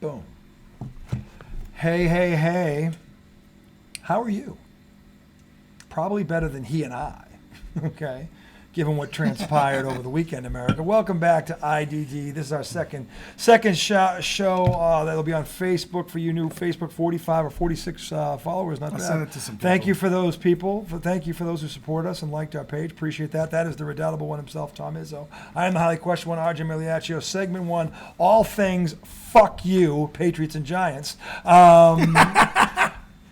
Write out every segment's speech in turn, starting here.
Boom. Hey. How are you? Probably better than he and I, okay? Given what transpired over the weekend, America. Welcome back to IDD. This is our second show that'll be on Facebook for you new Facebook 45 or 46 followers. Not bad. Send it to some people. Thank you for those people. Thank you for those who support us and liked our page. Appreciate that. That is the redoubtable one himself, Tom Izzo. I am the highly questioned one, RJ Miliaccio. Segment 1, all things fuck you, Patriots and Giants.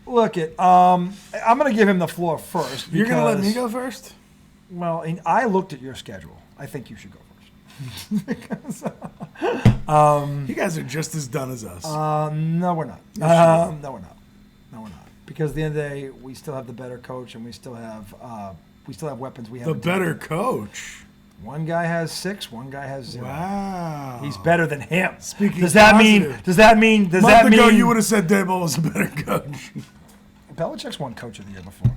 Look I'm going to give him the floor first. You're going to let me go first? Well, I looked at your schedule. I think you should go first. You guys are just as done as us. No, we're not. Yes, no, we're not. Because at the end of the day, we still have the better coach, and we still have weapons. We have the better coach. One guy has 6. One guy has 0. Wow. He's better than him. Speaking does that positive. mean? A month ago, you would have said Daboll was a better coach. Belichick's won Coach of the Year before.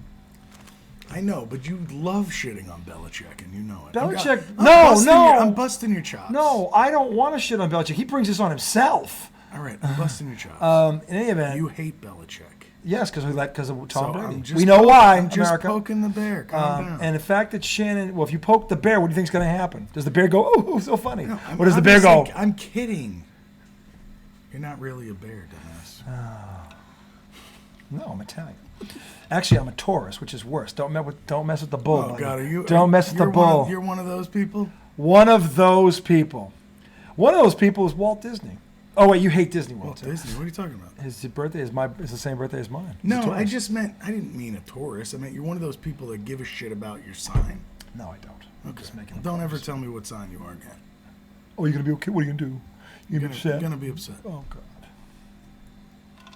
I know, but you love shitting on Belichick, and you know it. Belichick, I'm busting your chops. No, I don't want to shit on Belichick. He brings this on himself. All right, I'm busting your chops. In any event, you hate Belichick. Yes, because of Tom Brady. We know why, I'm just America. poking the bear. Calm down. And the fact that Shannon, if you poke the bear, what do you think is going to happen? Does the bear go, oh, so funny? No, or does the bear go? I'm kidding. You're not really a bear, dumbass. No, I'm Italian. Actually, I'm a Taurus, which is worse. Don't mess with the bull. Oh, God, don't mess with the bull. You're one of those people? One of those people. One of those people is Walt Disney. Oh, wait, you hate Disney World, too. Disney? What are you talking about? His birthday is the same birthday as mine. No, I didn't mean a Taurus. I meant you're one of those people that give a shit about your sign. No, I don't. Okay. Just don't ever tell me what sign you are again. Oh, you're going to be okay? What are you going to do? You're going to be upset? You're going to be upset. Oh, God.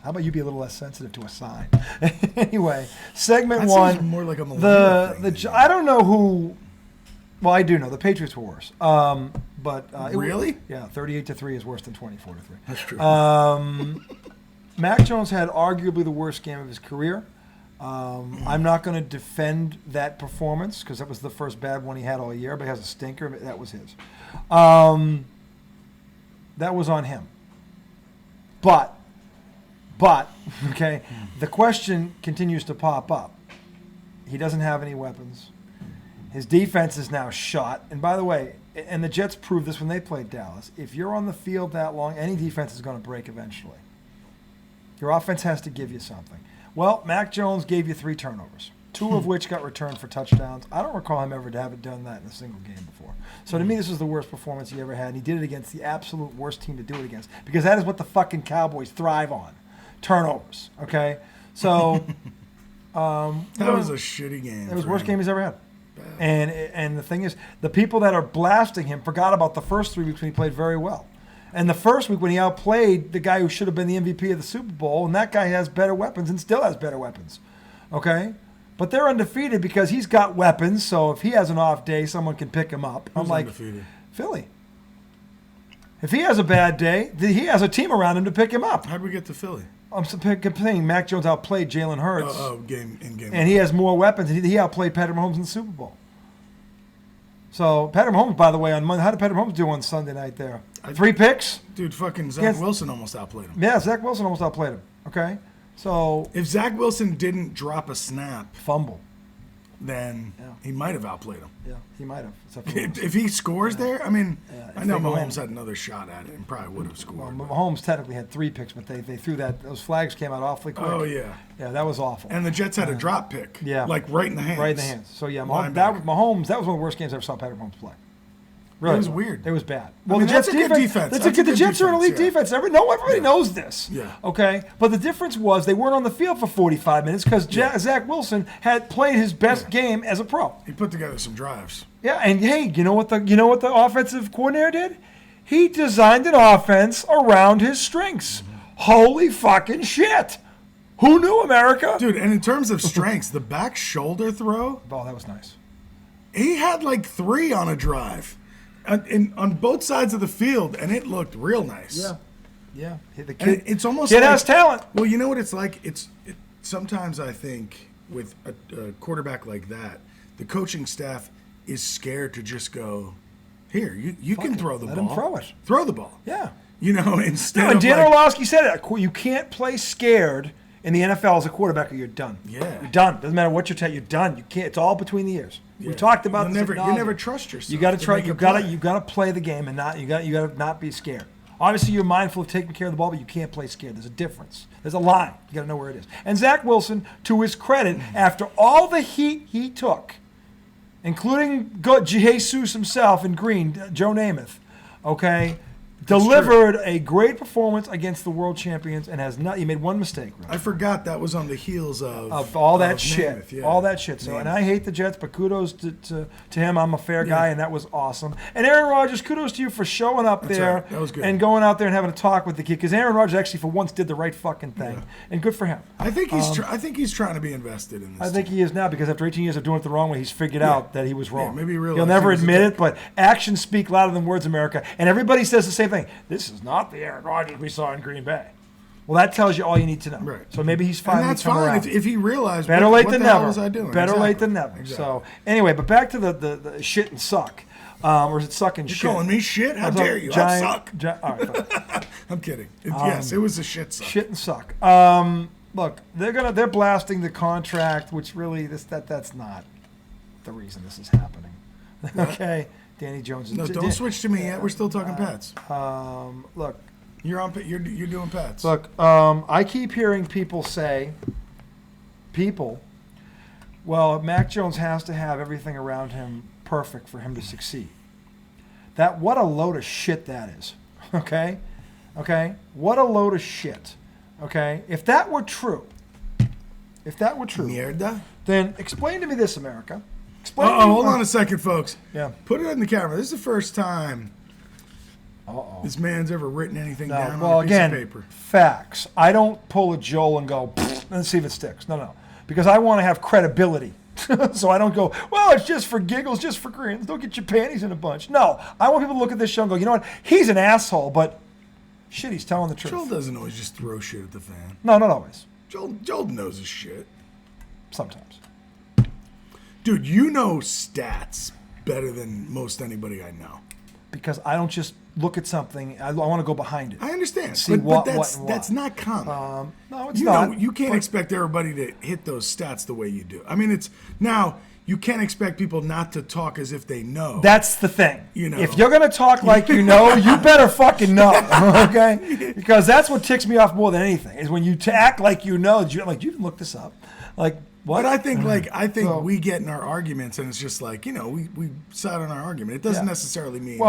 How about you be a little less sensitive to a sign? Anyway, segment that 1. Sounds more like a millennial thing. I don't know who. Well, I do know the Patriots were worse. But really? 38-3 is worse than 24-3. That's true. Mac Jones had arguably the worst game of his career. I'm not going to defend that performance because that was the first bad one he had all year. But he has a stinker. That was his. That was on him. But, okay, the question continues to pop up. He doesn't have any weapons. His defense is now shot. And by the way, and the Jets proved this when they played Dallas, if you're on the field that long, any defense is going to break eventually. Your offense has to give you something. Well, Mac Jones gave you 3 turnovers, 2 of which got returned for touchdowns. I don't recall him ever to have done that in a single game before. So to me, this was the worst performance he ever had, and he did it against the absolute worst team to do it against, because that is what the fucking Cowboys thrive on, turnovers, okay? So that was a shitty game. It was the worst game he's ever had. And the thing is, the people that are blasting him forgot about the first 3 weeks when he played very well. And the first week when he outplayed the guy who should have been the MVP of the Super Bowl, and that guy has better weapons and still has better weapons. Okay? But they're undefeated because he's got weapons, so if he has an off day, someone can pick him up. Who's I'm like, undefeated? Philly. If he has a bad day, he has a team around him to pick him up. How'd we get to Philly? I'm saying Mac Jones outplayed Jalen Hurts. Game. And he has more weapons. He outplayed Patrick Mahomes in the Super Bowl. So, Patrick Mahomes, by the way, on Monday, how did Patrick Mahomes do on Sunday night there? 3 picks? Dude, fucking Zach Wilson almost outplayed him. Yeah, Zach Wilson almost outplayed him. Okay? So, if Zach Wilson didn't drop a snap, fumble, then he might have outplayed him. Yeah, he might have. If he scores there, I mean, I know Mahomes had another shot at it and probably would have scored. Well, Mahomes technically had 3 picks, but they threw that. Those flags came out awfully quick. Oh, yeah. Yeah, that was awful. And the Jets had a drop pick. Yeah. Like right in the hands. Right in the hands. So, yeah, Mahomes, that was one of the worst games I ever saw Patrick Mahomes play. Really, it was weird. It was bad. Well, the Jets' good defense. The Jets are an elite defense. Everybody knows this. Yeah. Okay? But the difference was they weren't on the field for 45 minutes because Zach Wilson had played his best game as a pro. He put together some drives. Yeah, and hey, you know what the offensive coordinator did? He designed an offense around his strengths. Holy fucking shit. Who knew, America? Dude, and in terms of strengths, the back shoulder throw. Oh, that was nice. He had like 3 on a drive. On both sides of the field, and it looked real nice. Yeah. The kid, it's almost kid has talent. Well, you know what it's like? Sometimes I think with a quarterback like that, the coaching staff is scared to just go, here, you can throw the ball. Let him throw it. Throw the ball. Yeah. instead No, and of Dan like, Orlovsky said it. You can't play scared in the NFL as a quarterback or you're done. Yeah. You're done. Doesn't matter what you're done. You can't. It's all between the ears. Yeah. We talked about this. You never trust yourself. You got to try. make You a got to. play. You got to play the game and not. You got to not be scared. Obviously, you're mindful of taking care of the ball, but you can't play scared. There's a difference. There's a line. You got to know where it is. And Zach Wilson, to his credit, after all the heat he took, including Jesus himself in green, Joe Namath, okay, delivered a great performance against the world champions and has not. He made one mistake. Right? I forgot that was on the heels of all that shit. Namath, yeah. All that shit. So, and I hate the Jets, but kudos to him. I'm a fair guy, and that was awesome. And Aaron Rodgers, kudos to you for showing up there right. That was good. and going out there and having a talk with the kid. Because Aaron Rodgers actually, for once, did the right fucking thing, and good for him. I think he's trying to be invested in this. I think he is now because after 18 years of doing it the wrong way, he's figured out that he was wrong. Yeah, maybe he realized He'll never he was a admit it, dick. but actions speak louder than words, America. And everybody says the same thing. This is not the Aaron Rodgers we saw in Green Bay. Well, that tells you all you need to know. Right. So maybe he's fine. And that's fine if he realized. Better late than the hell never. was I doing? Better Exactly. late than never. Exactly. So anyway, but back to the shit and suck. Or is it suck and You're shit? calling me shit? How dare you? I suck. All right, fine. I'm kidding. Yes, it was a shit suck. Shit and suck. Look, they're blasting the contract, which really that's not the reason this is happening. Okay, Danny Jones. No, don't switch to me yet. We're still talking Pats. Look, You're doing Pats. Look, I keep hearing people say, well, Mac Jones has to have everything around him perfect for him to succeed. What a load of shit that is. Okay? What a load of shit. Okay? If that were true, Mierda. then explain to me this, America. Explain to me Hold on a second, folks. Yeah. Put it on the camera. This is the first time Uh-oh. this man's ever written anything No, down well, on a piece again, of paper. facts. I don't pull a Joel and go, let's see if it sticks. No. Because I want to have credibility. So I don't go, well, it's just for giggles, just for grins. Don't get your panties in a bunch. No, I want people to look at this show and go, you know what? He's an asshole, but shit, he's telling the truth. Joel doesn't always just throw shit at the fan. No, not always. Joel knows his shit. Sometimes. Dude, you know stats better than most anybody I know. Because I don't just look at something. I want to go behind it. I understand, See but what, that's not common. No, it's you not. know, you can't expect everybody to hit those stats the way you do. I mean, it's now you can't expect people not to talk as if they know. That's the thing. You know. If you're going to talk like you know, you better fucking know, okay? Because that's what ticks me off more than anything, is when you act like you know, you didn't look this up. Like, what? But I think we get in our arguments and it's just like, we side on our argument. It doesn't necessarily mean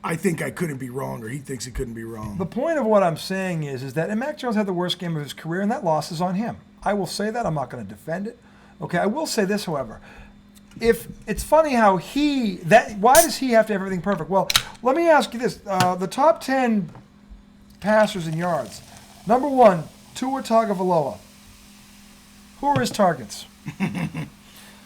I think I couldn't be wrong or he thinks he couldn't be wrong. The point of what I'm saying is that Mac Jones had the worst game of his career, and that loss is on him. I will say that. I'm not going to defend it. Okay, I will say this, however. If it's funny how why does he have to have everything perfect? Well, let me ask you this. The top 10 passers in yards. Number 1, Tua Tagovailoa. Who are his targets?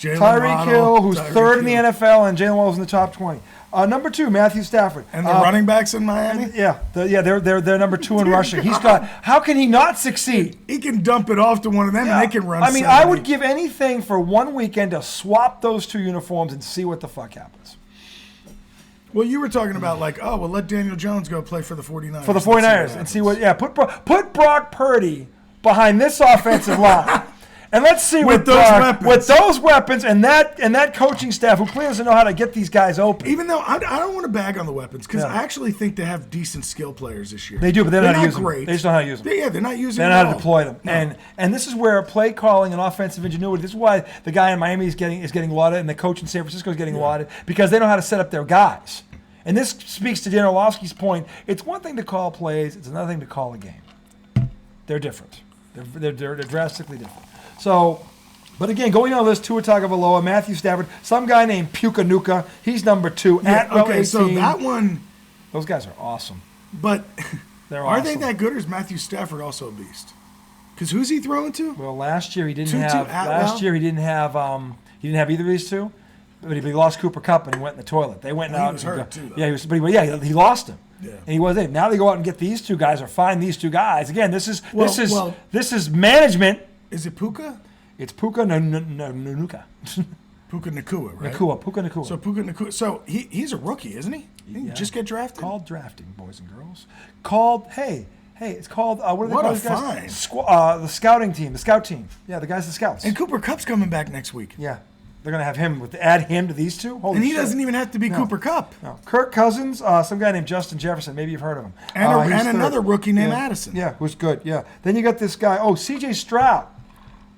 Tyreek Hill, who's third in the NFL, and Jalen Waddle's in the top 20. Number 2, Matthew Stafford. And the running backs in Miami? They're number 2 in rushing. How can he not succeed? He can dump it off to one of them and they can run 70. I would give anything for one weekend to swap those 2 uniforms and see what the fuck happens. Well, you were talking about let Daniel Jones go play for the 49ers. For the 49ers and see what put Brock Purdy behind this offensive line. And let's see with those weapons and that coaching staff who clearly doesn't know how to get these guys open. Even though I don't want to bag on the weapons because I actually think they have decent skill players this year. They do, but they're not using great. them. They just don't know how to use them. They're not using them. They They know know how to deploy them. No. And this is where play calling and offensive ingenuity. This is why the guy in Miami is getting lauded and the coach in San Francisco is getting lauded because they know how to set up their guys. And this speaks to Dan Orlovsky's point. It's one thing to call plays. It's another thing to call a game. They're different. They're drastically different. So. But again, going on this, Tua Tagovailoa, Matthew Stafford, some guy named Puka he's number 2. So that one. Those guys are awesome. But are they that good, or is Matthew Stafford also a beast? Because who's he throwing to? Well, last year he didn't have. He didn't have either of these two. But he lost Cooper Kupp and he went in the toilet. They went out. He was hurt too. Though. Yeah, he lost him. Yeah. And he wasn't. Now they go out and get these 2 guys or find these 2 guys. Again, this is management. Is it Puka? It's Puka Nuka. Puka Nacua, right? Puka Nacua. So Puka Nacua. So he's a rookie, isn't he? Didn't he just get drafted? Called drafting, boys and girls. Called, hey, it's called, what do they What call a these guys? find. The scouting team, the scout team. Yeah, the guys, the scouts. And Cooper Kupp's coming back next week. Yeah. They're going to have him, add him to these two? Holy And he shit. doesn't even have to be Cooper Kupp. No. Kirk Cousins, some guy named Justin Jefferson. Maybe you've heard of him. And another rookie named Addison. Yeah, who's good, yeah. Then you got this guy, CJ Stroud.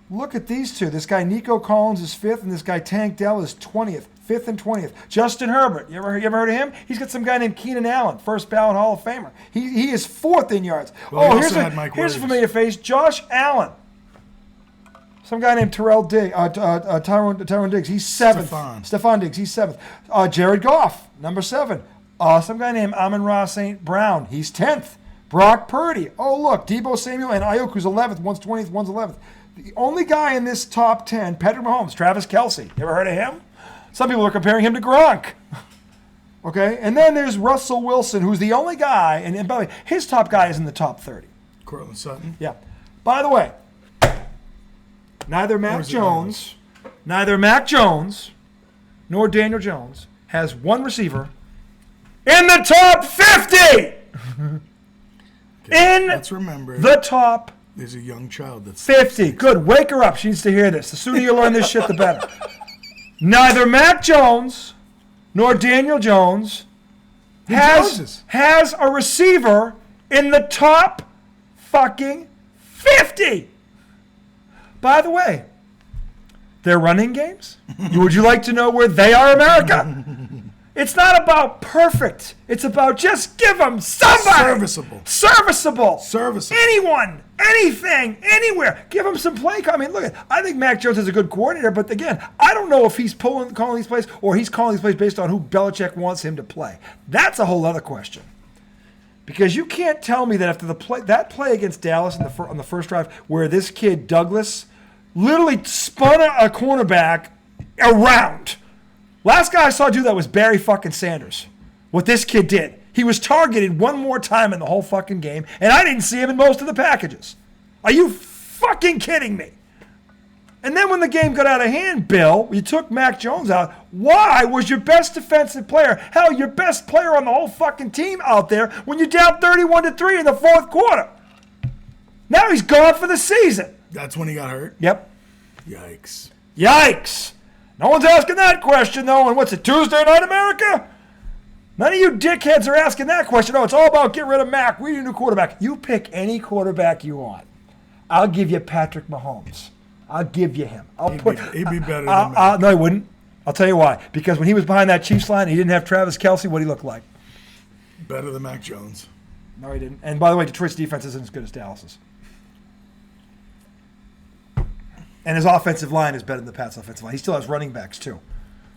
Look at these two. This guy Nico Collins is 5th, and this guy Tank Dell is 20th. 5th and 20th. Justin Herbert, you ever heard of him? He's got some guy named Keenan Allen, first ballot Hall of Famer. He is 4th in yards. Well, here's a familiar face, Josh Allen. Some guy named Tyrone Diggs. He's 7th. Stephon Diggs. He's 7th. Jared Goff, number 7. Some guy named Amon-Ra St. Brown. He's 10th. Brock Purdy. Oh, look. Debo Samuel and Ayuk, who's 11th. One's 20th, one's 11th. The only guy in this top 10, Patrick Mahomes, Travis Kelce. You ever heard of him? Some people are comparing him to Gronk. Okay? And then there's Russell Wilson, who's the only guy, and by the way, his top guy is in the top 30. Cortland Sutton. Yeah. By the way, neither Mac Jones nor Daniel Jones has one receiver in the top 50. Let's remember the top. There's a young child that's 50. Good. Wake her up. She needs to hear this. The sooner you learn this shit, the better. Neither Mac Jones nor Daniel Jones has a receiver in the top fucking 50. By the way, their running games, would you like to know where they are, America? It's not about perfect. It's about just give them somebody. Serviceable. Anyone, anything, anywhere. Give him some play. I mean, look, I think Mac Jones is a good coordinator, but again, I don't know if he's calling these plays or he's calling these plays based on who Belichick wants him to play. That's a whole other question. Because you can't tell me that after that play against Dallas on the first drive where this kid, Douglas, literally spun a cornerback around. Last guy I saw do that was Barry fucking Sanders. What this kid did. He was targeted one more time in the whole fucking game, and I didn't see him in most of the packages. Are you fucking kidding me? And then when the game got out of hand, Bill, you took Mac Jones out. Why was your best defensive player, hell, your best player on the whole fucking team out there when you're down 31-3 in the fourth quarter? Now he's gone for the season. That's when he got hurt? Yep. Yikes. No one's asking that question, though. And what's it, Tuesday Night America? None of you dickheads are asking that question. No, it's all about get rid of Mac. We need a new quarterback. You pick any quarterback you want. I'll give you Patrick Mahomes. I'll give you him. He'd be better than Mac. No, he wouldn't. I'll tell you why. Because when he was behind that Chiefs line, he didn't have Travis Kelce. What he looked like? Better than Mac Jones. No, he didn't. And by the way, Detroit's defense isn't as good as Dallas's. And his offensive line is better than the Pats' offensive line. He still has running backs, too.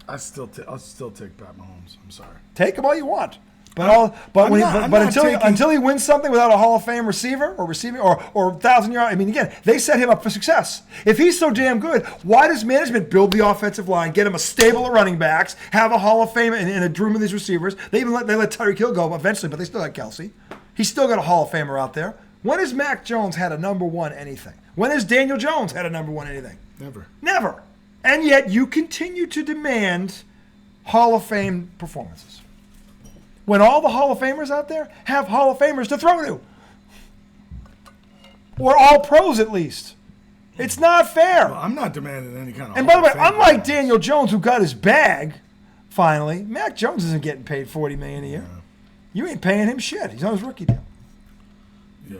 I'll still take Pat Mahomes. I'm sorry. Take him all you want. Until he wins something without a Hall of Fame receiver or receiving or 1,000-yard, I mean, again, they set him up for success. If he's so damn good, why does management build the offensive line, get him a stable of running backs, have a Hall of Fame and a room of these receivers? They let Tyreek Hill go eventually, but they still had Kelce. He's still got a Hall of Famer out there. When has Mac Jones had a number one anything? When has Daniel Jones had a number one anything? Never. And yet you continue to demand Hall of Fame performances. When all the Hall of Famers out there have Hall of Famers to throw to. Or all pros at least. It's not fair. Well, I'm not demanding any kind of And by the way, unlike Daniel Jones, who got his bag, finally, Mac Jones isn't getting paid $40 million a year. Yeah. You ain't paying him shit. He's on his rookie deal. Yeah.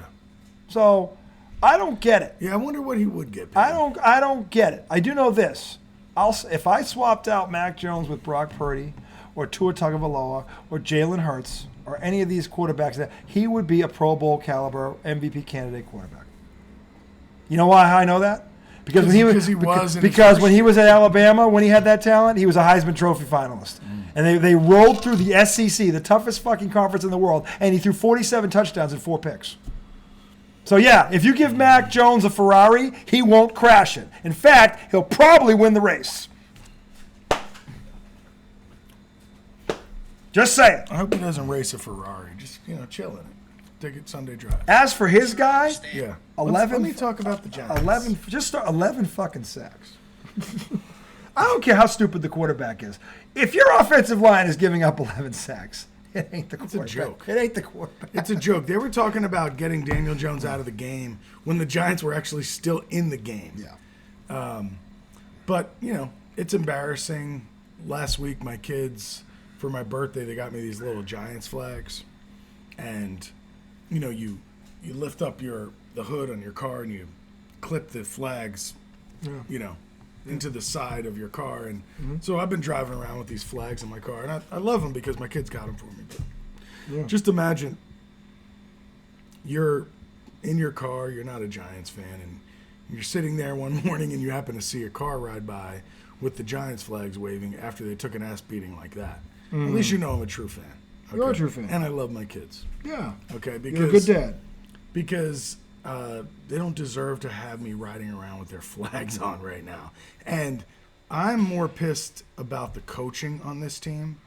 So I don't get it. Yeah, I wonder what he would get paid. I don't get it. I do know this. If I swapped out Mac Jones with Brock Purdy or Tua Tagovailoa or Jalen Hurts or any of these quarterbacks, he would be a Pro Bowl caliber MVP candidate quarterback. You know why I know that? Because when he was at Alabama, when he had that talent, he was a Heisman Trophy finalist. And they rolled through the SEC, the toughest fucking conference in the world, and he threw 47 touchdowns and 4 picks. So, yeah, if you give Mac Jones a Ferrari, he won't crash it. In fact, he'll probably win the race. Just saying. I hope he doesn't race a Ferrari. Just, chill in it. Take it Sunday drive. As for his guy, yeah. 11. Let me talk about the Giants. 11 fucking sacks. I don't care how stupid the quarterback is. If your offensive line is giving up 11 sacks, it ain't the quarterback. It's a joke. It ain't the quarterback. It's a joke. They were talking about getting Daniel Jones out of the game when the Giants were actually still in the game. Yeah. But, it's embarrassing. Last week, my kids, for my birthday, they got me these little Giants flags. And, you lift up the hood on your car and you clip the flags, into the side of your car. And so I've been driving around with these flags in my car. And I love them because my kids got them for me. But just imagine you're in your car, you're not a Giants fan, and you're sitting there one morning and you happen to see a car ride by with the Giants flags waving after they took an ass beating like that. At least I'm a true fan. Okay? You're a true fan. And I love my kids. Yeah. Okay. Because, you're a good dad. Because they don't deserve to have me riding around with their flags on right now. And I'm more pissed about the coaching on this team.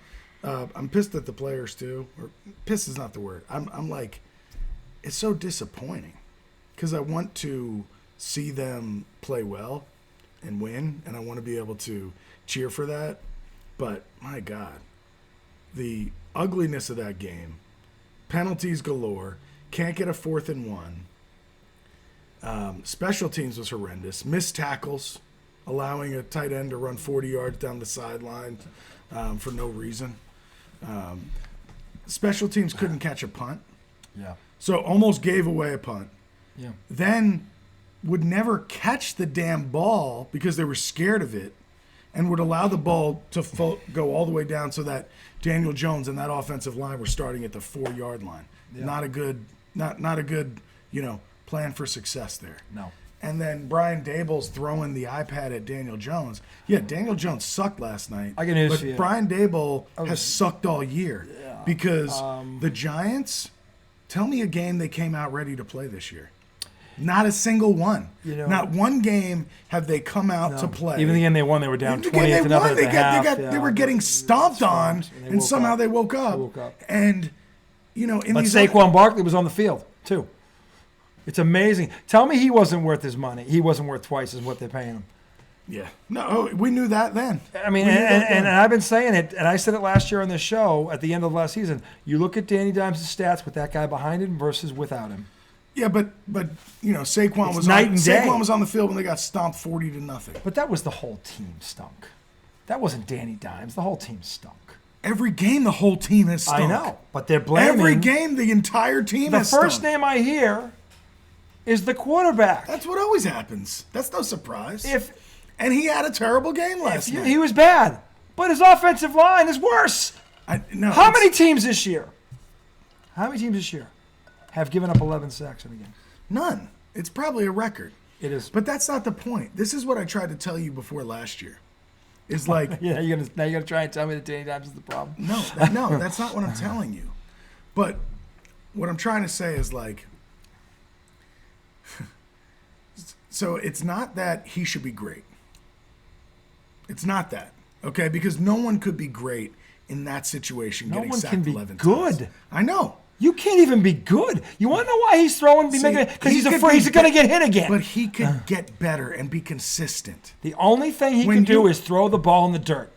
I'm pissed at the players too. Or pissed is not the word. I'm like, it's so disappointing because I want to see them play well and win, and I want to be able to cheer for that. But my God, the ugliness of that game, penalties galore, can't get a 4th and 1. Special teams was horrendous. Missed tackles, allowing a tight end to run 40 yards down the sideline for no reason. Special teams couldn't catch a punt. Yeah. So almost gave away a punt. Yeah. Then would never catch the damn ball because they were scared of it and would allow the ball to go all the way down so that Daniel Jones and that offensive line were starting at the 4-yard line. Yeah. Not a good, plan for success there. No. And then Brian Daboll's throwing the iPad at Daniel Jones. Yeah, Daniel Jones sucked last night. I can hear you. Brian Daboll has sucked all year because the Giants, tell me a game they came out ready to play this year. Not a single one. Not one game have they come out to play. Even the game they won, they were down 20-0 at the half. They were getting stomped on, and somehow they woke up. And, but Saquon Barkley was on the field, too. It's amazing. Tell me he wasn't worth his money. He wasn't worth twice as what they're paying him. Yeah. No, we knew that then. I mean, and I've been saying it, and I said it last year on the show at the end of last season. You look at Danny Dimes' stats with that guy behind him versus without him. Yeah, but Saquon was on the field when they got stomped 40-0. But that was the whole team stunk. That wasn't Danny Dimes. The whole team stunk. Every game, the whole team has stunk. I know, but they're blaming. Every game, the entire team has stunk. The first name I hear is the quarterback. That's what always happens. That's no surprise. And he had a terrible game last night. He was bad, but his offensive line is worse. How many teams this year have given up 11 sacks in a game? None. It's probably a record. It is. But that's not the point. This is what I tried to tell you before last year. It's like now you're gonna try and tell me that Danny Dimes is the problem. No, that's not what I'm telling you. But what I'm trying to say is like, so it's not that he should be great. It's not that, okay? Because no one could be great in that situation. No getting one sacked can be 11 good. times. I know. You can't even be good. You want to know why he's throwing? Because he's afraid he's going to get hit again. But he could get better and be consistent. The only thing he can do is throw the ball in the dirt.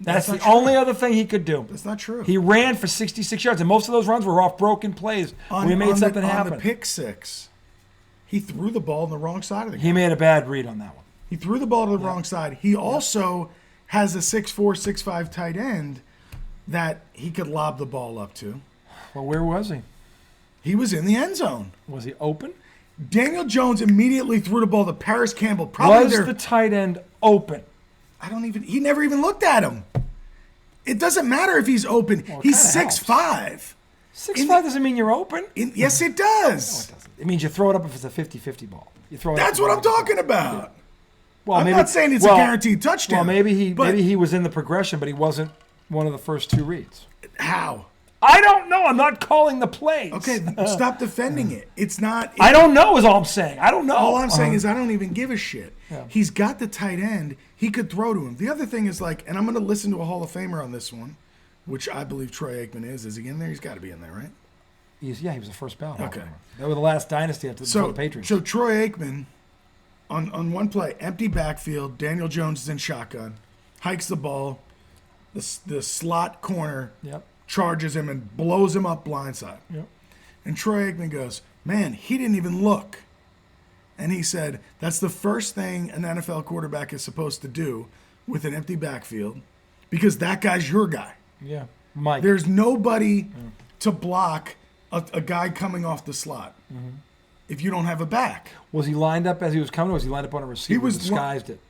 That's the only other thing he could do. That's not true. He ran for 66 yards, and most of those runs were off broken plays. We made something happen. On the pick six, he threw the ball on the wrong side of the game. He made a bad read on that one. He threw the ball to the wrong side. He also has a 6'4", 6'5" tight end that he could lob the ball up to. Well, where was he? He was in the end zone. Was he open? Daniel Jones immediately threw the ball to Paris Campbell. Was the tight end open? He never even looked at him. It doesn't matter if he's open. Well, he's 6'5". 6'5" doesn't mean you're open. Yes, it does. No, it doesn't. It means you throw it up if it's a 50-50 ball. You throw it. That's what I'm talking about. Well, I'm not saying it's a guaranteed touchdown. Well, maybe he was in the progression, but he wasn't one of the first two reads. How? I don't know. I'm not calling the plays. Okay, stop defending it. It's not. I don't know is all I'm saying. I don't know. All I'm saying is I don't even give a shit. Yeah. He's got the tight end. He could throw to him. The other thing is and I'm going to listen to a Hall of Famer on this one, which I believe Troy Aikman is. Is he in there? He's got to be in there, right? He was the first ballot. Okay. They were the last dynasty after the Patriots. So Troy Aikman on one play, empty backfield, Daniel Jones is in shotgun, hikes the ball, the slot corner Yep. charges him and blows him up blindside. Yep. And Troy Aikman goes, man, he didn't even look. And he said, that's the first thing an NFL quarterback is supposed to do with an empty backfield because that guy's your guy. Yeah. Mike. There's nobody to block a guy coming off the slot if you don't have a back. Was he lined up as he was coming, or was he lined up on a receiver? He was disguised it.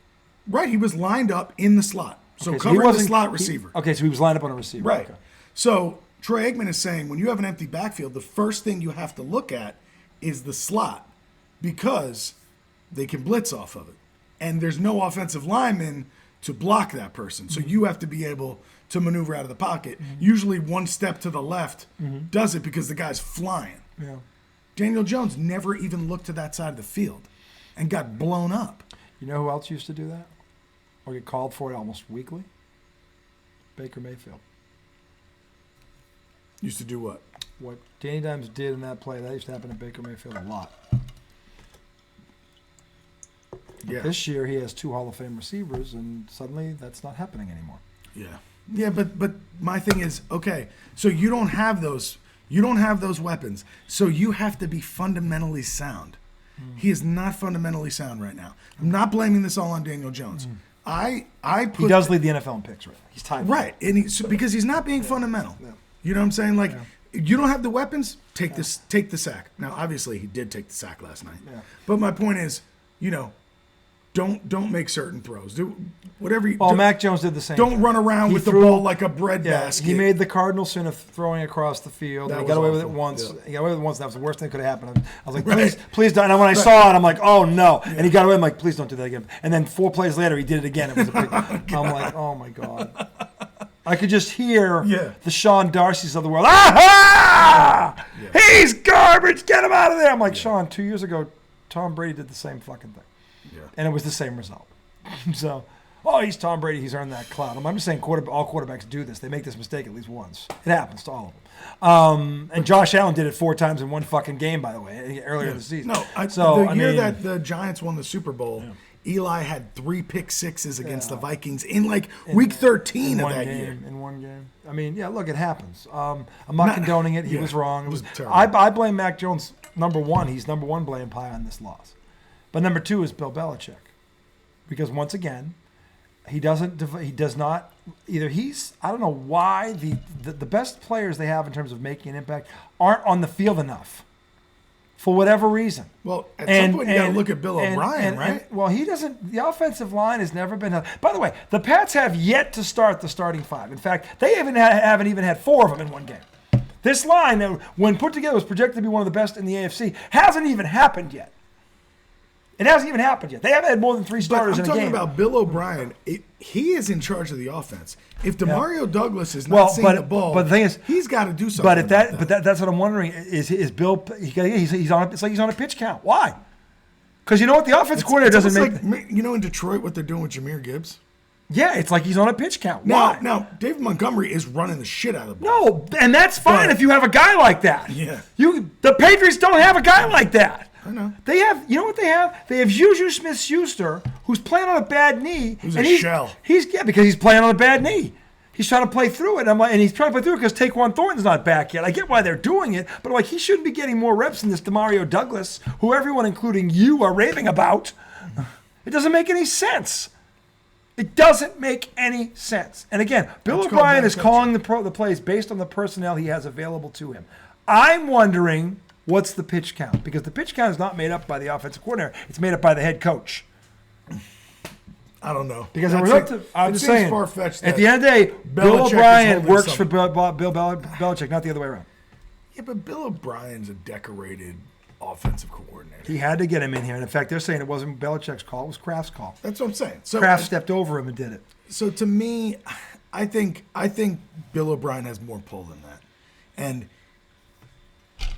Right, he was lined up in the slot. So Okay, he covering the wasn't- slot receiver. Okay, so he was lined up on a receiver. Right. Okay. So Troy Aikman is saying when you have an empty backfield, the first thing you have to look at is the slot because they can blitz off of it. And there's no offensive lineman to block that person. So you have to be able to maneuver out of the pocket. Usually one step to the left does it because the guy's flying. Yeah. Daniel Jones never even looked to that side of the field and got blown up. You know who else used to do that? Or get called for it almost weekly? Baker Mayfield. Used to do what? What Danny Dimes did in that play, that used to happen to Baker Mayfield a lot. Yeah. This year he has 2 Hall of Fame receivers, and suddenly that's not happening anymore. Yeah. Yeah, but my thing is, okay, so you don't have those weapons. So you have to be fundamentally sound. He is not fundamentally sound right now. I'm not blaming this all on Daniel Jones. I put He does lead the NFL in picks right now. He's tied. right, and because he's not being fundamental. Yeah. You know what I'm saying? Like you don't have the weapons, take the sack. Now, obviously, he did take the sack last night. Yeah. But my point is, don't make certain throws. Do whatever you Well, do. Mac Jones did the same. Don't thing. run around He with threw- the ball like a bread Yeah, basket. he made the cardinal sin of throwing across the field. That He was got away with it awful. once. Yeah. He got away with it once. That was the worst thing that could have happened. I was like, Right. please don't. And when I saw it, I'm like, oh no. And he got away. I'm like, please don't do that again. And then 4 plays later, he did it again. It was a big. I'm like, oh my god. I could just hear the Sean Darcy's of the world. Ah! He's garbage. Get him out of there. I'm like, Sean. 2 years ago, Tom Brady did the same fucking thing, and it was the same result. So, he's Tom Brady. He's earned that clout. I'm just saying all quarterbacks do this. They make this mistake at least once. It happens to all of them. And Josh Allen did it 4 times in one fucking game, by the way, earlier this season. No, the year that the Giants won the Super Bowl, Eli had 3 pick sixes against the Vikings in week 13 of that year. In one game. I mean, look, it happens. I'm not condoning it. He was wrong. It was terrible. I blame Mac Jones, number one. He's number one blame pie on this loss. But number 2 is Bill Belichick. Because once again, he does not, either I don't know why the best players they have in terms of making an impact aren't on the field enough. For whatever reason. Well, at some point you got to look at Bill O'Brien, right? Well, he doesn't. The offensive line has never been. By the way, the Pats have yet to start the starting 5. In fact, they haven't even had 4 of them in one game. This line, when put together, was projected to be one of the best in the AFC. Hasn't even happened yet. It hasn't even happened yet. They haven't had more than 3 starters in a game. I'm talking about Bill O'Brien. He is in charge of the offense. If Demario Douglas is not seeing the ball, but the thing is, he's got to do something. That's what I'm wondering. Is Bill? He's on. It's like he's on a pitch count. Why? Because you know what, the offense coordinator doesn't make. In Detroit, what they're doing with Jahmyr Gibbs. Yeah, it's like he's on a pitch count. Why? Now, David Montgomery is running the shit out of the ball. No, and that's fine if you have a guy like that. Yeah. The Patriots don't have a guy like that. I know. They have, you know what they have? They have Juju Smith-Schuster, who's playing on a bad knee. Who's a shell. Because he's playing on a bad knee. He's trying to play through it. And he's trying to play through it because Taquan Thornton's not back yet. I get why they're doing it, but he shouldn't be getting more reps than this Demario Douglas, who everyone, including you, are raving about. It doesn't make any sense. It doesn't make any sense. And again, Bill O'Brien is calling the plays based on the personnel he has available to him. I'm wondering, what's the pitch count? Because the pitch count is not made up by the offensive coordinator. It's made up by the head coach. I don't know. Because I'm just saying, far-fetched at the end of the day, Bill Belichick O'Brien works for Bill Belichick, not the other way around. Yeah, but Bill O'Brien's a decorated offensive coordinator. He had to get him in here. And in fact, they're saying it wasn't Belichick's call. It was Kraft's call. That's what I'm saying. So Kraft stepped over him and did it. So to me, I think Bill O'Brien has more pull than that. And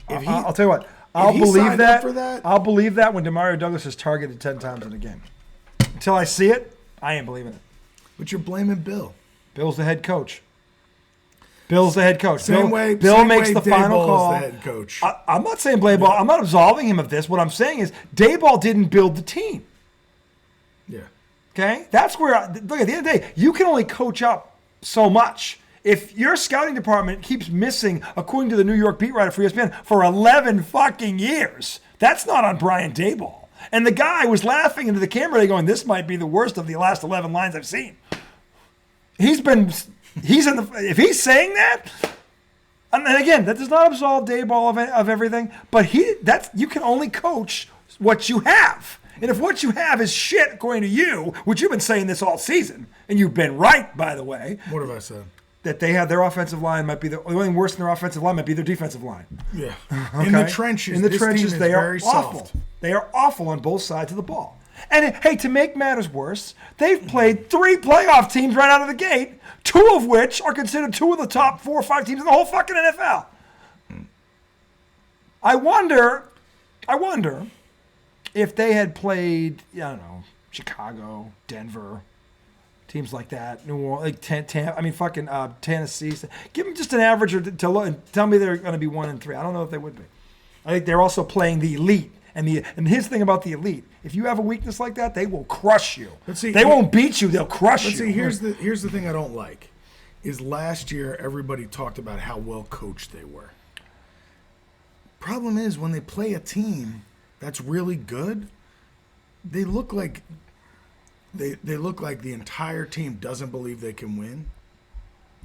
if I'll tell you what, I'll believe that. I'll believe that when Demario Douglas is targeted 10 times in a game. Until I see it, I ain't believing it. But you're blaming Bill. Bill's the head coach. Bill's the head coach. Bill makes the final call. Is the head coach. I'm not saying Dayball. I'm not absolving him of this. What I'm saying is Dayball didn't build the team. Yeah. Okay? That's where, look, at the end of the day, you can only coach up so much. If your scouting department keeps missing, according to the New York beat writer for ESPN, for 11 fucking years, that's not on Brian Daboll. And the guy was laughing into the camera going, this might be the worst of the last 11 lines I've seen. If he's saying that, and again, that does not absolve Daboll of everything, but you can only coach what you have. And if what you have is shit, according to you, which you've been saying this all season, and you've been right, by the way. What have I said? That they have their offensive line might be the only thing worse than their offensive line might be their defensive line. Yeah. Okay? In the trenches, in the this trenches, team is they are very awful. soft. They are awful on both sides of the ball. And hey, to make matters worse, they've played 3 playoff teams right out of the gate, 2 of which are considered 2 of the top 4 or 5 teams in the whole fucking NFL. I wonder if they had played, I don't know, Chicago, Denver, teams like that, New Orleans, like Tennessee. Give them just an average and tell me they're going to be 1-3. I don't know if they would be. I think they're also playing the elite. And his thing about the elite, if you have a weakness like that, they will crush you. They won't beat you, they'll crush you. See, here's the thing I don't like, is last year everybody talked about how well coached they were. Problem is, when they play a team that's really good, they look like they look like the entire team doesn't believe they can win.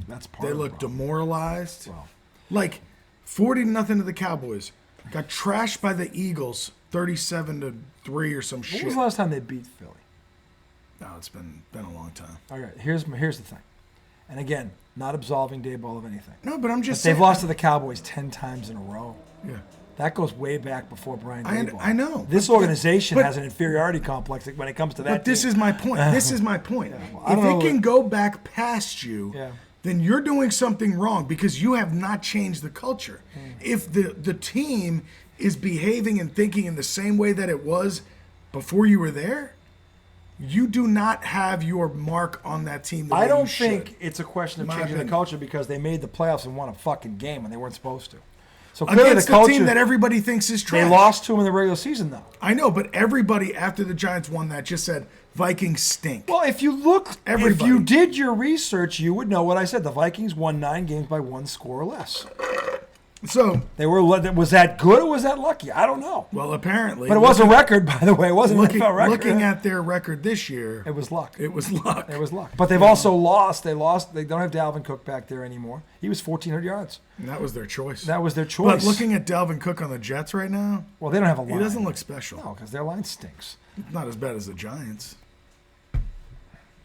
That's part They of the look problem. demoralized. Well, Like 40-0 to the Cowboys. Got trashed by the Eagles 37-3 or some shit. when was the last time they beat Philly? No, it's been a long time. All right, here's the thing. And again, not absolving Daboll of anything. No, but I'm just They've saying. lost to the Cowboys 10 times in a row. Yeah. That goes way back before Brian Daboll. I know. This organization has an inferiority complex when it comes to that. But this team. is my point. This is my point. I If don't it know. can go back past you, Yeah. then you're doing something wrong because you have not changed the culture. If the team is behaving and thinking in the same way that it was before you were there, you do not have your mark on that team. I don't you think should. it's a question of My changing the opinion. culture because they made the playoffs and won a fucking game when they weren't supposed to. So clearly Against the culture, team that everybody thinks is trash. they lost to them in the regular season, though. I know, but everybody after the Giants won that just said Vikings stink. Well, if you Everybody. did your research, you would know what I said. The Vikings won 9 games by 1 score or less. So, Was that good or was that lucky? I don't know. well, apparently, But it was a record, by the way. It wasn't an NFL record. looking at their record this year, it was luck. it was luck. It was luck. But they've also lost. They don't have Dalvin Cook back there anymore. He was 1,400 yards. And that was their choice. That was their choice. But looking at Dalvin Cook on the Jets right now, well, they don't have a line. he doesn't look special. No, because their line stinks. Not as bad as the Giants.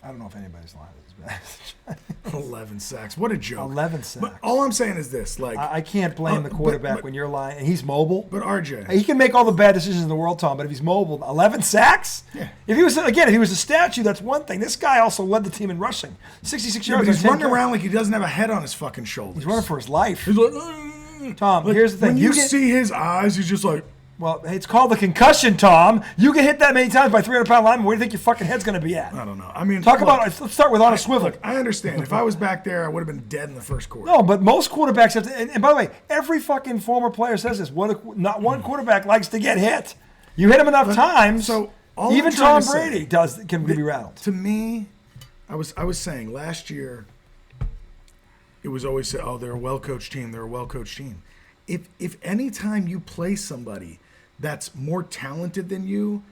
I don't know if anybody's line is as bad as 11 sacks. What a joke. 11 sacks. But all I'm saying is this, like, I can't blame the quarterback but- when you're lying. And he's mobile. but RJ, He can make all the bad decisions in the world, Tom, but if he's mobile, 11 sacks? Yeah. If he was a statue, that's one thing. This guy also led the team in rushing. 66 yeah, yards. but he's on 10 running carries. around like he doesn't have a head on his fucking shoulders. He's running for his life. He's like, Tom, like, here's the thing. when you see his eyes, he's just like, Well, it's called the concussion, Tom. You get hit that many times by 300-pound linemen. Where do you think your fucking head's going to be at? I don't know. I mean, Let's look, start with on a swivel. Look, I understand. If I was back there, I would have been dead in the first quarter. No, but most quarterbacks have to. And by the way, every fucking former player says this. Not one quarterback likes to get hit. You hit him enough times. So all even I'm trying Tom to say- Brady can be rattled. To me, I was saying last year, it was always said, "Oh, they're a well-coached team. They're a well-coached team." If any time you play somebody that's more talented than you,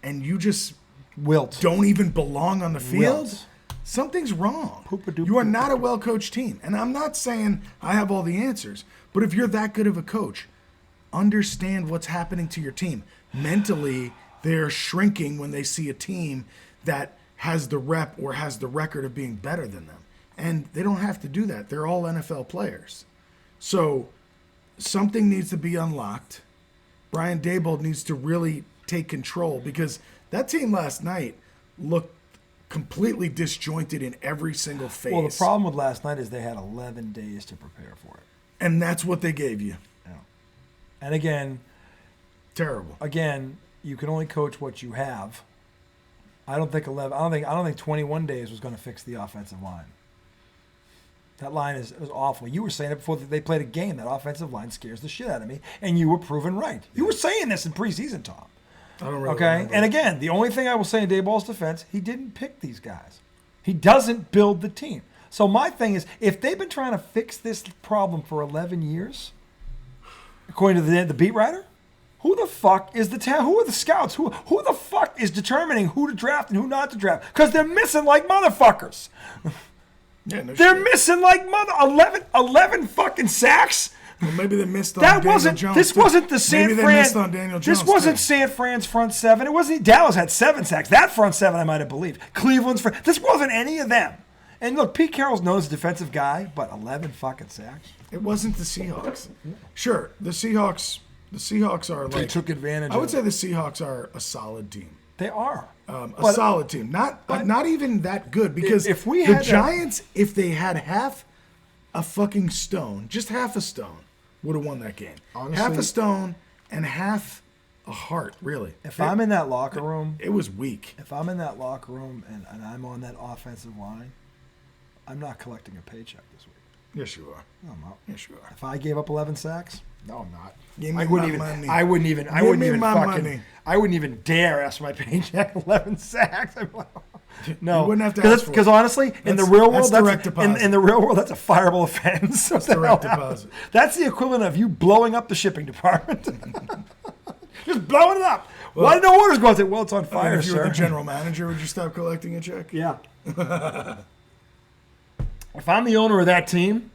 and you just Wilt. don't even belong on the field, Wilt. something's wrong. Poop-a-doop, You are not a well-coached team. And I'm not saying I have all the answers, but if you're that good of a coach, understand what's happening to your team. Mentally, they're shrinking when they see a team that has the rep or has the record of being better than them. And they don't have to do that. They're all NFL players. So something needs to be unlocked. Brian Daboll needs to really take control because that team last night looked completely disjointed in every single phase. Well, the problem with last night is they had 11 days to prepare for it. And that's what they gave you. Yeah. And again, Terrible. you can only coach what you have. I don't think 21 days was going to fix the offensive line. That line is awful. You were saying it before they played a game. That offensive line scares the shit out of me, and you were proven right. You were saying this in preseason, Tom. I don't really Okay? remember. And again, the only thing I will say in Dayball's defense, he didn't pick these guys. He doesn't build the team. So my thing is, if they've been trying to fix this problem for 11 years, according to the beat writer, who the fuck is the town? Who are the scouts? Who the fuck is determining who to draft and who not to draft? Because they're missing like motherfuckers. Yeah, no They're shit. missing like 11 fucking sacks. Well, maybe they missed on That Daniel wasn't. Jones. This too. wasn't the San Maybe they Fran. missed on Daniel Jones. This wasn't too. San Fran's front seven. It wasn't. Dallas had 7 sacks. That front seven, I might have believed. Cleveland's front. This wasn't any of them. And look, Pete Carroll's known as a defensive guy, but 11 fucking sacks. It wasn't the Seahawks. Sure, the Seahawks. The Seahawks are They like. took advantage. I would of say it. the Seahawks are a solid team. They are. A solid team. Not even that good because if we the had Giants, if they had half a fucking stone, just half a stone, would have won that game. Honestly, half a stone and half a heart, really. If I'm in that locker room, It was weak. if I'm in that locker room and I'm on that offensive line, I'm not collecting a paycheck this week. Yes, you are. No, I'm not. Yes, you are. If I gave up 11 sacks, no, I'm not. Give me I wouldn't my even. money. I wouldn't even. I Give wouldn't me even my fucking. money. I wouldn't even dare ask for my paycheck. 11 sacks. I'm like, no, You wouldn't have to ask for it. Because honestly, in the That's- real that's world, direct deposit. in the real world, that's a fireable offense. What the direct hell deposit. happened? That's the equivalent of you blowing up the shipping department. Just blowing it up. Why did no orders go out there? Well, it's on And fire, if you were sir. the general manager, would you stop collecting a check? Yeah. If I'm the owner of that team,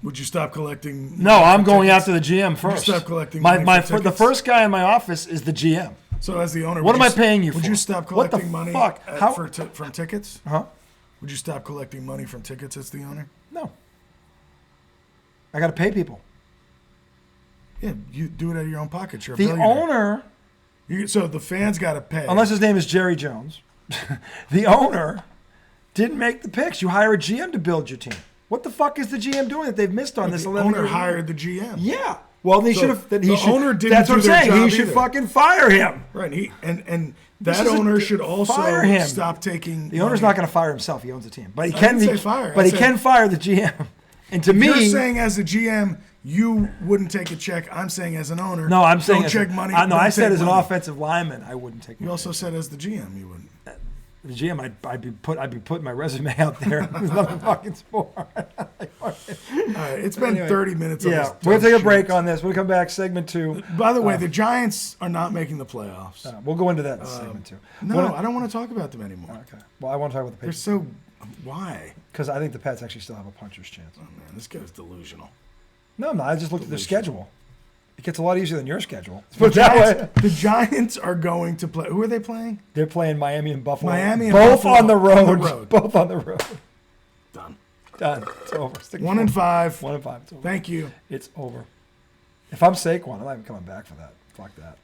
Would you stop collecting? no, I'm going tickets? after the GM first. stop collecting my money for the tickets? first guy in my office is the GM. So as the owner, What would am I s- paying you Would for? you stop What the collecting money fuck? How- from tickets? Huh? Would you stop collecting money from tickets as the owner? No. I got to pay people. Yeah, you do it out of your own pocket. You're a The billionaire. owner, So the fans got to pay. unless his name is Jerry Jones, the owner didn't make the picks. You hire a GM to build your team. What the fuck is the GM doing that they've missed on this the 11 owner years? hired the GM. Yeah. Well, they So should have. the owner didn't That's what do I'm their saying. He job should either. fucking fire him. Right. And This that is a- owner should also fire him. stop taking. The owner's money. not going to fire himself. He owns the team, but he I can. didn't say fire. But I he said- can fire the GM. And to me, You're saying as a GM, you wouldn't take a check. I'm saying as an owner, no, I'm saying don't as check a, money. I, no, don't I said take as an money. offensive lineman, I wouldn't take. You money. also said as the GM, you wouldn't. The GM, I'd be putting my resume out there. There's nothing fucking sport. All right, it's been Anyway, 30 minutes. Of Yeah, this we'll dumb take a break shit. on this. We'll come back, segment 2. By the way, the Giants are not making the playoffs. We'll go into that in segment 2. No, I don't want to talk about them anymore. Okay. Well, I want to talk about the They're Patriots so. Why? because I think the Pats actually still have a puncher's chance. Oh man, this guy's delusional. No, I'm not. I just looked at their schedule. It gets a lot easier than your schedule. Let's The put it that way. Giants, the Giants are going to play. Who are they playing? They're playing Miami and Buffalo. Miami and both Buffalo on the road. on the road. Both on the road. Done. Done. It's over. Stick 1 and 5. 1 and 5. It's over. Thank you. It's over. If I'm Saquon, I'm not even coming back for that. Fuck that.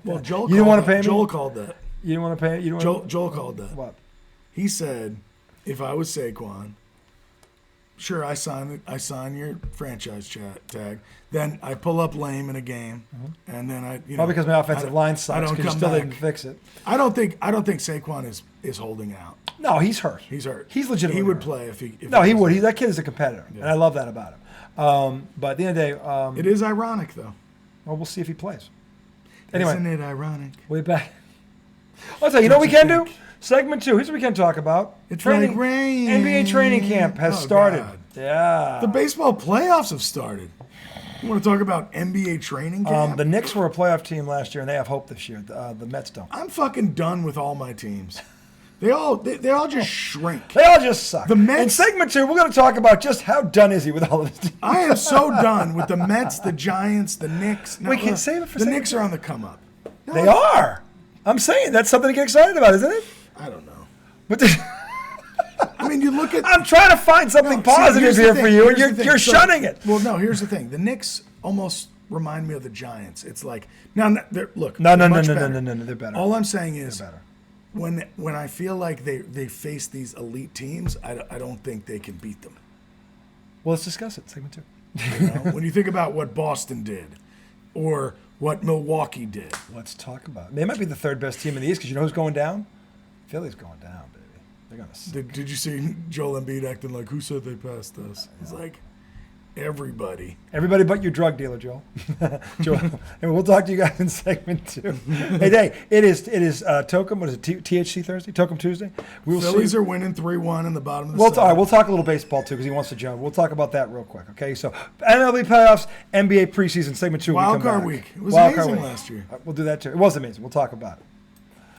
Well, Joel. You didn't called wanna that. pay me? Joel called that. You didn't want to pay. You don't want Joel called that. what? He said, if I was Saquon, sure, I sign your franchise tag. Then I pull up lame in a game, and then I, Well, because my offensive line sucks. I don't Because you come still back. didn't fix it. I don't think Saquon is holding out. No, he's hurt. He's hurt. He's legitimately He would hurt. play if he. If No, he was- would. That kid is a competitor, and I love that about him. But at the end of the day, It is ironic, though. well, we'll see if he plays. Anyway, Isn't it ironic? way back. I'll tell you, know what we can do? Segment 2. Here's what we can talk about. It's like rain. NBA training camp has Oh, started. God. Yeah. The baseball playoffs have started. You want to talk about NBA training camp? The Knicks were a playoff team last year, and they have hope this year. The Mets don't. I'm fucking done with all my teams. They all just shrink. They all just suck. The Mets- In segment 2, we're going to talk about just how done is he with all of this. I am so done with the Mets, the Giants, the Knicks. No, We can look, save it for the second. Knicks are on the come up. No, They are. I'm saying that's something to get excited about, isn't it? I don't know. But I mean, you look at. I'm trying to find something No, see, positive here's the here thing, for you, and here's the you're thing. shunning it. Well, no. Here's the thing. The Knicks almost remind me of the Giants. It's like now. Look. No, they're much better. they're better. All I'm saying is, They're better. when I feel like they face these elite teams, I don't think they can beat them. Well, let's discuss it. Segment 2. You know? When you think about what Boston did, or what Milwaukee did, Let's talk about it. They might be the third best team in the East because you know who's going down? Philly's going down, baby. They're going to. did you see Joel Embiid acting like who said they passed us? It's like everybody. Everybody but your drug dealer, Joel. Joel. And we'll talk to you guys in segment 2. Hey, it is Tokum. What is it? THC Thursday? Tokum Tuesday? We'll Phillies see. are winning 3-1 in the bottom of the All right, seventh. we'll talk a little baseball too because he wants to jump. We'll talk about that real quick. Okay, so MLB playoffs, NBA preseason segment 2. Wild when we come card back. week. It was Wild card amazing week. last year. We'll do that too. It was amazing. We'll talk about it.